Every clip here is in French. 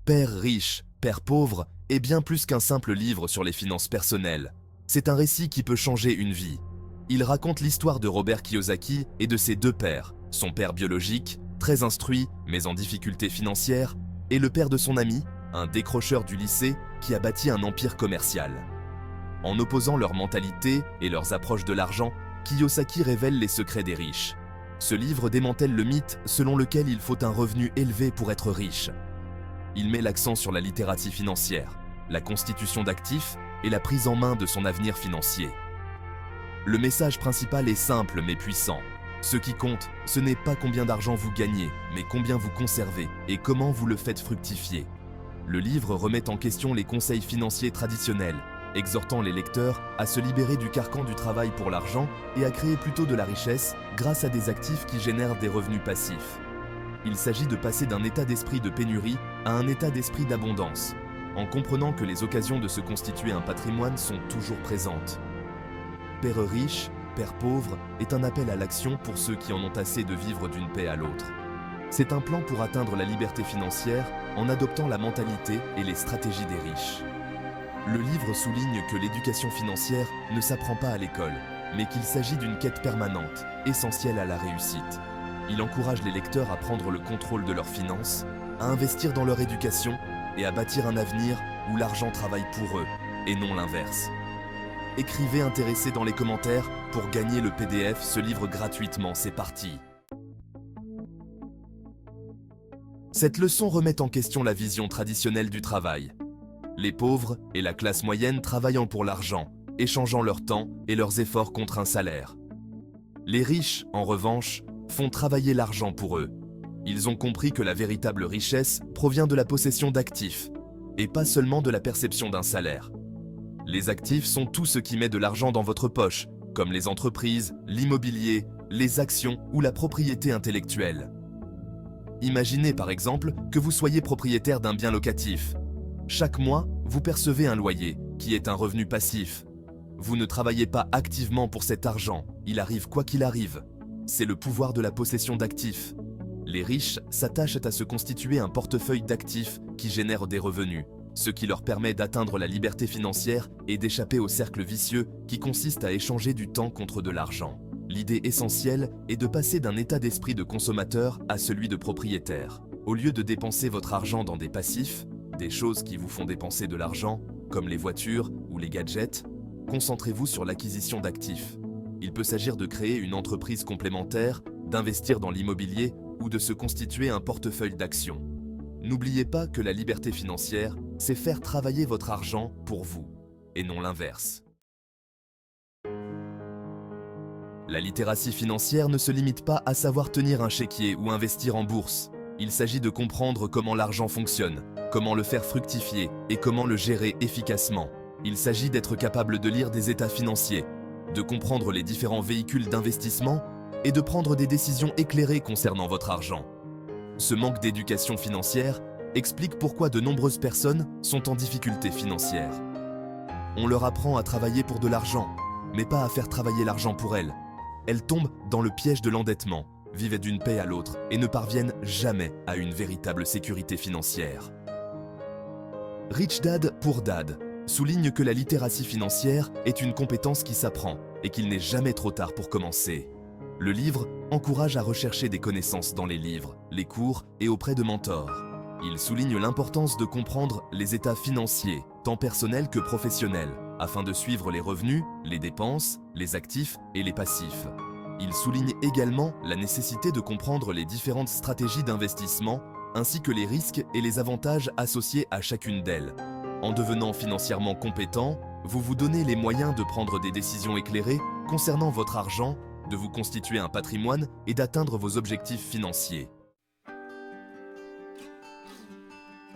Père riche, Père pauvre est bien plus qu'un simple livre sur les finances personnelles. C'est un récit qui peut changer une vie. Il raconte l'histoire de Robert Kiyosaki et de ses deux pères, son père biologique, très instruit mais en difficulté financière, et le père de son ami, un décrocheur du lycée qui a bâti un empire commercial. En opposant leur mentalité et leurs approches de l'argent, Kiyosaki révèle les secrets des riches. Ce livre démantèle le mythe selon lequel il faut un revenu élevé pour être riche. Il met l'accent sur la littératie financière, la constitution d'actifs et la prise en main de son avenir financier. Le message principal est simple mais puissant. Ce qui compte, ce n'est pas combien d'argent vous gagnez, mais combien vous conservez et comment vous le faites fructifier. Le livre remet en question les conseils financiers traditionnels, exhortant les lecteurs à se libérer du carcan du travail pour l'argent et à créer plutôt de la richesse grâce à des actifs qui génèrent des revenus passifs. Il s'agit de passer d'un état d'esprit de pénurie à un état d'esprit d'abondance, en comprenant que les occasions de se constituer un patrimoine sont toujours présentes. Père riche, Père pauvre est un appel à l'action pour ceux qui en ont assez de vivre d'une paix à l'autre. C'est un plan pour atteindre la liberté financière en adoptant la mentalité et les stratégies des riches. Le livre souligne que l'éducation financière ne s'apprend pas à l'école, mais qu'il s'agit d'une quête permanente, essentielle à la réussite. Il encourage les lecteurs à prendre le contrôle de leurs finances, à investir dans leur éducation et à bâtir un avenir où l'argent travaille pour eux, et non l'inverse. Écrivez intéressé dans les commentaires pour gagner le PDF Ce livre gratuitement, c'est parti. Cette leçon remet en question la vision traditionnelle du travail. Les pauvres et la classe moyenne travaillant pour l'argent, échangeant leur temps et leurs efforts contre un salaire. Les riches, en revanche, font travailler l'argent pour eux. Ils ont compris que la véritable richesse provient de la possession d'actifs, et pas seulement de la perception d'un salaire. Les actifs sont tout ce qui met de l'argent dans votre poche, comme les entreprises, l'immobilier, les actions ou la propriété intellectuelle. Imaginez par exemple que vous soyez propriétaire d'un bien locatif. Chaque mois, vous percevez un loyer, qui est un revenu passif. Vous ne travaillez pas activement pour cet argent, il arrive quoi qu'il arrive. C'est le pouvoir de la possession d'actifs. Les riches s'attachent à se constituer un portefeuille d'actifs qui génère des revenus, ce qui leur permet d'atteindre la liberté financière et d'échapper au cercle vicieux qui consiste à échanger du temps contre de l'argent. L'idée essentielle est de passer d'un état d'esprit de consommateur à celui de propriétaire. Au lieu de dépenser votre argent dans des passifs, des choses qui vous font dépenser de l'argent, comme les voitures ou les gadgets, concentrez-vous sur l'acquisition d'actifs. Il peut s'agir de créer une entreprise complémentaire, d'investir dans l'immobilier ou de se constituer un portefeuille d'actions. N'oubliez pas que la liberté financière, c'est faire travailler votre argent pour vous, et non l'inverse. La littératie financière ne se limite pas à savoir tenir un chéquier ou investir en bourse. Il s'agit de comprendre comment l'argent fonctionne, comment le faire fructifier et comment le gérer efficacement. Il s'agit d'être capable de lire des états financiers, de comprendre les différents véhicules d'investissement et de prendre des décisions éclairées concernant votre argent. Ce manque d'éducation financière explique pourquoi de nombreuses personnes sont en difficulté financière. On leur apprend à travailler pour de l'argent, mais pas à faire travailler l'argent pour elles. Elles tombent dans le piège de l'endettement, vivent d'une paix à l'autre et ne parviennent jamais à une véritable sécurité financière. Rich Dad Poor Dad souligne que la littératie financière est une compétence qui s'apprend et qu'il n'est jamais trop tard pour commencer. Le livre encourage à rechercher des connaissances dans les livres, les cours et auprès de mentors. Il souligne l'importance de comprendre les états financiers, tant personnels que professionnels, afin de suivre les revenus, les dépenses, les actifs et les passifs. Il souligne également la nécessité de comprendre les différentes stratégies d'investissement ainsi que les risques et les avantages associés à chacune d'elles. En devenant financièrement compétent, vous vous donnez les moyens de prendre des décisions éclairées concernant votre argent, de vous constituer un patrimoine et d'atteindre vos objectifs financiers.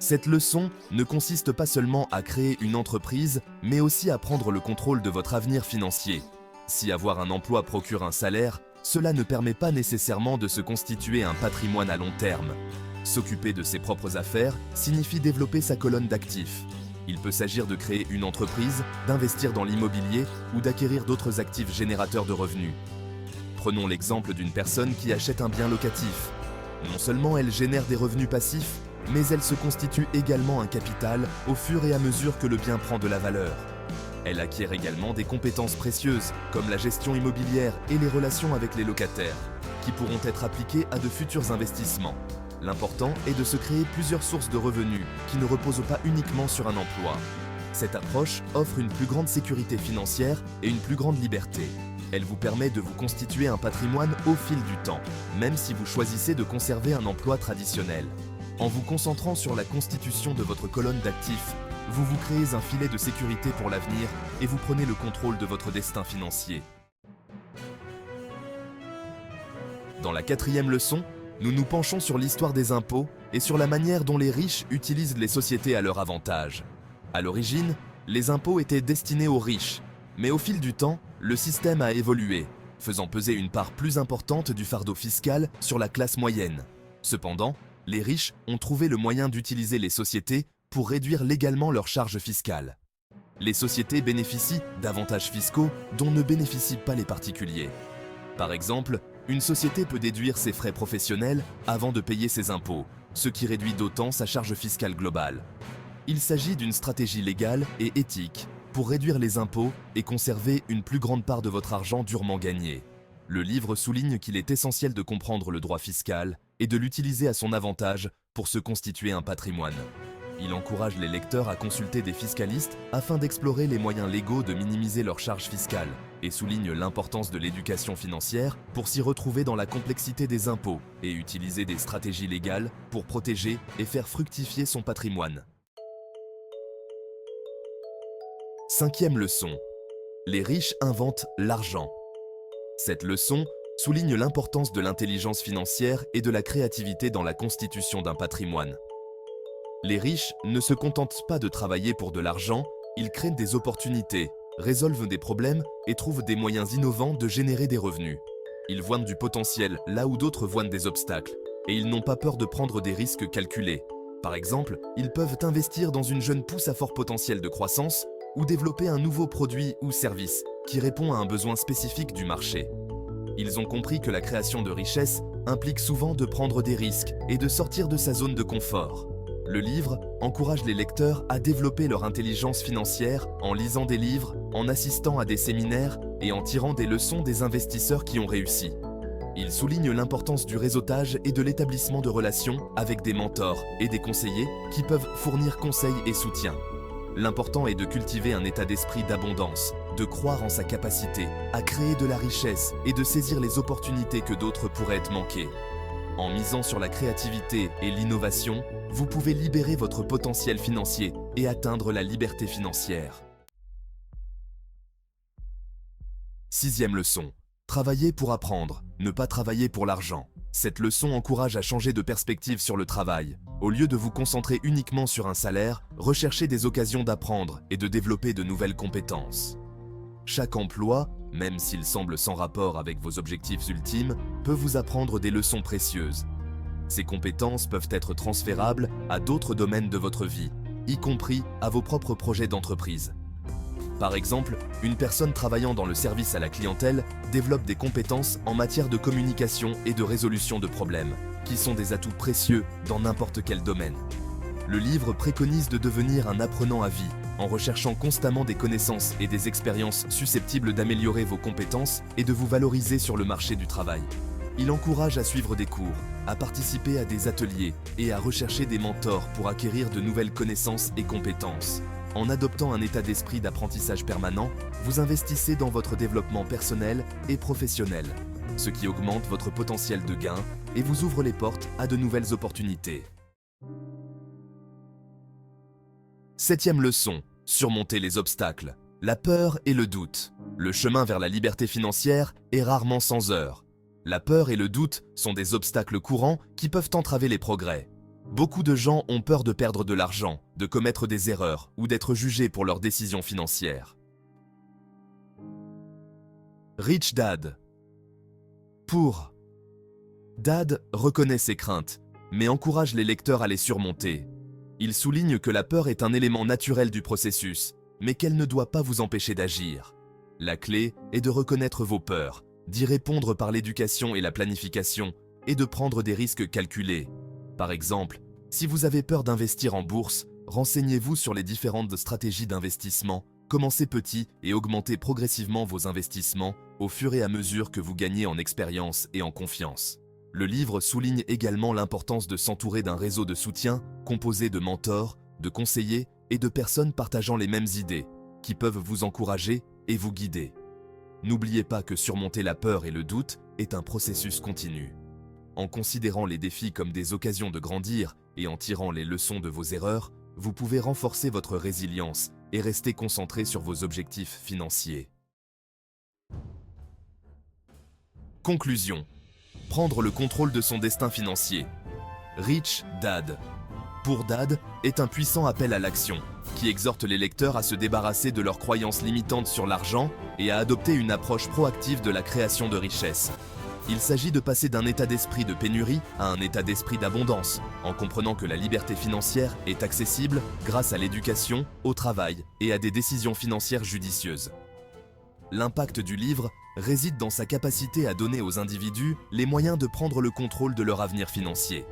Cette leçon ne consiste pas seulement à créer une entreprise, mais aussi à prendre le contrôle de votre avenir financier. Si avoir un emploi procure un salaire, cela ne permet pas nécessairement de se constituer un patrimoine à long terme. S'occuper de ses propres affaires signifie développer sa colonne d'actifs. Il peut s'agir de créer une entreprise, d'investir dans l'immobilier ou d'acquérir d'autres actifs générateurs de revenus. Prenons l'exemple d'une personne qui achète un bien locatif. Non seulement elle génère des revenus passifs, mais elle se constitue également un capital au fur et à mesure que le bien prend de la valeur. Elle acquiert également des compétences précieuses, comme la gestion immobilière et les relations avec les locataires, qui pourront être appliquées à de futurs investissements. L'important est de se créer plusieurs sources de revenus qui ne reposent pas uniquement sur un emploi. Cette approche offre une plus grande sécurité financière et une plus grande liberté. Elle vous permet de vous constituer un patrimoine au fil du temps, même si vous choisissez de conserver un emploi traditionnel. En vous concentrant sur la constitution de votre colonne d'actifs, vous vous créez un filet de sécurité pour l'avenir et vous prenez le contrôle de votre destin financier. Dans la 4e leçon, nous nous penchons sur l'histoire des impôts et sur la manière dont les riches utilisent les sociétés à leur avantage. À l'origine, les impôts étaient destinés aux riches, mais au fil du temps, le système a évolué, faisant peser une part plus importante du fardeau fiscal sur la classe moyenne. Cependant, les riches ont trouvé le moyen d'utiliser les sociétés pour réduire légalement leurs charges fiscales. Les sociétés bénéficient d'avantages fiscaux dont ne bénéficient pas les particuliers. Par exemple, une société peut déduire ses frais professionnels avant de payer ses impôts, ce qui réduit d'autant sa charge fiscale globale. Il s'agit d'une stratégie légale et éthique pour réduire les impôts et conserver une plus grande part de votre argent durement gagné. Le livre souligne qu'il est essentiel de comprendre le droit fiscal et de l'utiliser à son avantage pour se constituer un patrimoine. Il encourage les lecteurs à consulter des fiscalistes afin d'explorer les moyens légaux de minimiser leurs charges fiscales et souligne l'importance de l'éducation financière pour s'y retrouver dans la complexité des impôts et utiliser des stratégies légales pour protéger et faire fructifier son patrimoine. 5e leçon. Les riches inventent l'argent. Cette leçon souligne l'importance de l'intelligence financière et de la créativité dans la constitution d'un patrimoine. Les riches ne se contentent pas de travailler pour de l'argent, ils créent des opportunités, résolvent des problèmes et trouvent des moyens innovants de générer des revenus. Ils voient du potentiel là où d'autres voient des obstacles, et ils n'ont pas peur de prendre des risques calculés. Par exemple, ils peuvent investir dans une jeune pousse à fort potentiel de croissance ou développer un nouveau produit ou service qui répond à un besoin spécifique du marché. Ils ont compris que la création de richesses implique souvent de prendre des risques et de sortir de sa zone de confort. Le livre encourage les lecteurs à développer leur intelligence financière en lisant des livres, en assistant à des séminaires et en tirant des leçons des investisseurs qui ont réussi. Il souligne l'importance du réseautage et de l'établissement de relations avec des mentors et des conseillers qui peuvent fournir conseils et soutien. L'important est de cultiver un état d'esprit d'abondance, de croire en sa capacité à créer de la richesse et de saisir les opportunités que d'autres pourraient manquer. En misant sur la créativité et l'innovation, vous pouvez libérer votre potentiel financier et atteindre la liberté financière. 6e leçon. Travailler pour apprendre, ne pas travailler pour l'argent. Cette leçon encourage à changer de perspective sur le travail. Au lieu de vous concentrer uniquement sur un salaire, recherchez des occasions d'apprendre et de développer de nouvelles compétences. Chaque emploi, même s'il semble sans rapport avec vos objectifs ultimes, peut vous apprendre des leçons précieuses. Ces compétences peuvent être transférables à d'autres domaines de votre vie, y compris à vos propres projets d'entreprise. Par exemple, une personne travaillant dans le service à la clientèle développe des compétences en matière de communication et de résolution de problèmes, qui sont des atouts précieux dans n'importe quel domaine. Le livre préconise de devenir un apprenant à vie, en recherchant constamment des connaissances et des expériences susceptibles d'améliorer vos compétences et de vous valoriser sur le marché du travail. Il encourage à suivre des cours, à participer à des ateliers et à rechercher des mentors pour acquérir de nouvelles connaissances et compétences. En adoptant un état d'esprit d'apprentissage permanent, vous investissez dans votre développement personnel et professionnel, ce qui augmente votre potentiel de gain et vous ouvre les portes à de nouvelles opportunités. 7e leçon. Surmonter les obstacles. La peur et le doute. Le chemin vers la liberté financière est rarement sans heurts. La peur et le doute sont des obstacles courants qui peuvent entraver les progrès. Beaucoup de gens ont peur de perdre de l'argent, de commettre des erreurs ou d'être jugés pour leurs décisions financières. Rich Dad. Poor Dad reconnaît ses craintes, mais encourage les lecteurs à les surmonter. Il souligne que la peur est un élément naturel du processus, mais qu'elle ne doit pas vous empêcher d'agir. La clé est de reconnaître vos peurs, d'y répondre par l'éducation et la planification, et de prendre des risques calculés. Par exemple, Si vous avez peur d'investir en bourse, renseignez-vous sur les différentes stratégies d'investissement. Commencez petit et augmentez progressivement vos investissements au fur et à mesure que vous gagnez en expérience et en confiance. Le livre souligne également l'importance de s'entourer d'un réseau de soutien composé de mentors, de conseillers et de personnes partageant les mêmes idées, qui peuvent vous encourager et vous guider. N'oubliez pas que surmonter la peur et le doute est un processus continu. En considérant les défis comme des occasions de grandir et en tirant les leçons de vos erreurs, vous pouvez renforcer votre résilience et rester concentré sur vos objectifs financiers. Conclusion. Prendre le contrôle de son destin financier. Rich Dad. Poor Dad est un puissant appel à l'action qui exhorte les lecteurs à se débarrasser de leurs croyances limitantes sur l'argent et à adopter une approche proactive de la création de richesse. Il s'agit de passer d'un état d'esprit de pénurie à un état d'esprit d'abondance, en comprenant que la liberté financière est accessible grâce à l'éducation, au travail et à des décisions financières judicieuses. L'impact du livre réside dans sa capacité à donner aux individus les moyens de prendre le contrôle de leur avenir financier.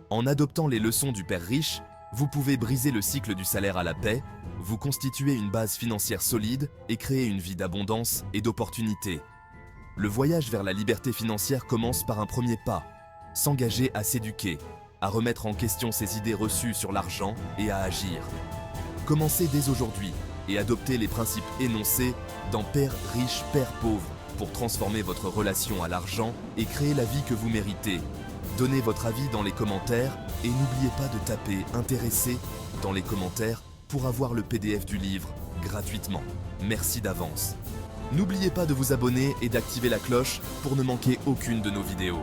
En adoptant les leçons du père riche, vous pouvez briser le cycle du salaire à la paix, vous constituer une base financière solide et créer une vie d'abondance et d'opportunités. Le voyage vers la liberté financière commence par un premier pas, s'engager à s'éduquer, à remettre en question ses idées reçues sur l'argent et à agir. Commencez dès aujourd'hui et adoptez les principes énoncés dans Père riche, Père pauvre pour transformer votre relation à l'argent et créer la vie que vous méritez. Donnez votre avis dans les commentaires et n'oubliez pas de taper « Intéressé » dans les commentaires pour avoir le PDF du livre gratuitement. Merci d'avance. N'oubliez pas de vous abonner et d'activer la cloche pour ne manquer aucune de nos vidéos.